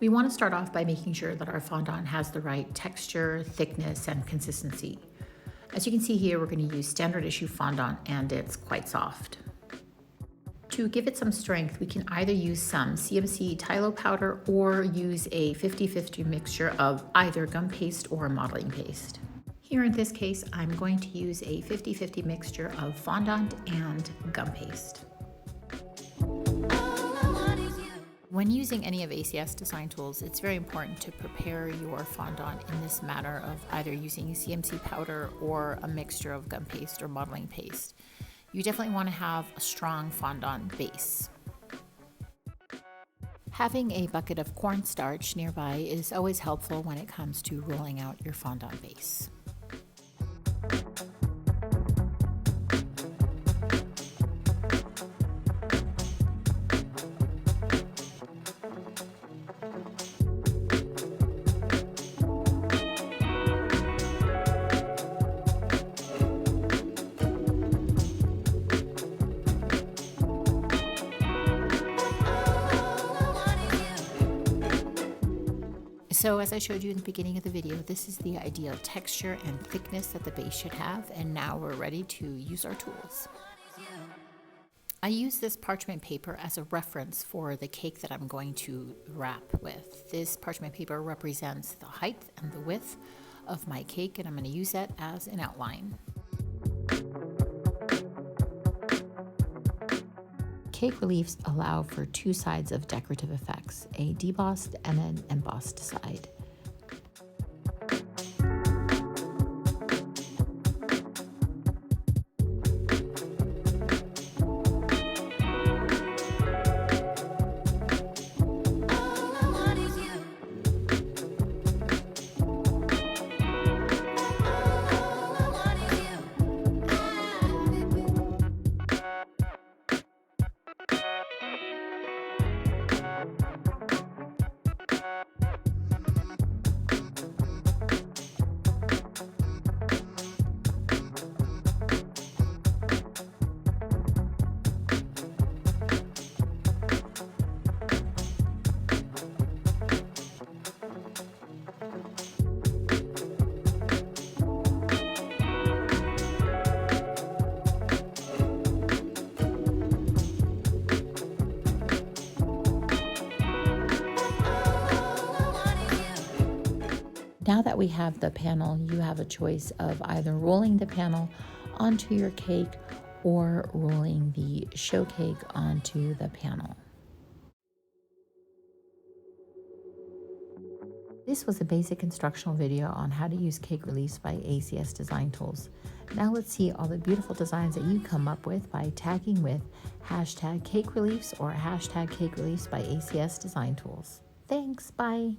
We want to start off by making sure that our fondant has the right texture, thickness, and consistency. As you can see here, we're going to use standard issue fondant and it's quite soft. To give it some strength, we can either use some CMC Tylo powder or use a 50-50 mixture of either gum paste or modeling paste. Here in this case, I'm going to use a 50-50 mixture of fondant and gum paste. When using any of ACS design tools, it's very important to prepare your fondant in this manner of either using CMC powder or a mixture of gum paste or modeling paste. You definitely want to have a strong fondant base. Having a bucket of cornstarch nearby is always helpful when it comes to rolling out your fondant base. So as I showed you in the beginning of the video, this is the ideal texture and thickness that the base should have, and now we're ready to use our tools. I use this parchment paper as a reference for the cake that I'm going to wrap with. This parchment paper represents the height and the width of my cake, and I'm going to use that as an outline. CakeReliefs allow for two sides of decorative effects, a debossed and an embossed side. Now that we have the panel, you have a choice of either rolling the panel onto your cake or rolling the show cake onto the panel. This was a basic instructional video on how to use CakeReliefs by ACS Design Tools. Now let's see all the beautiful designs that you come up with by tagging with #CakeReliefs or #CakeReliefs by ACS Design Tools. Thanks, bye.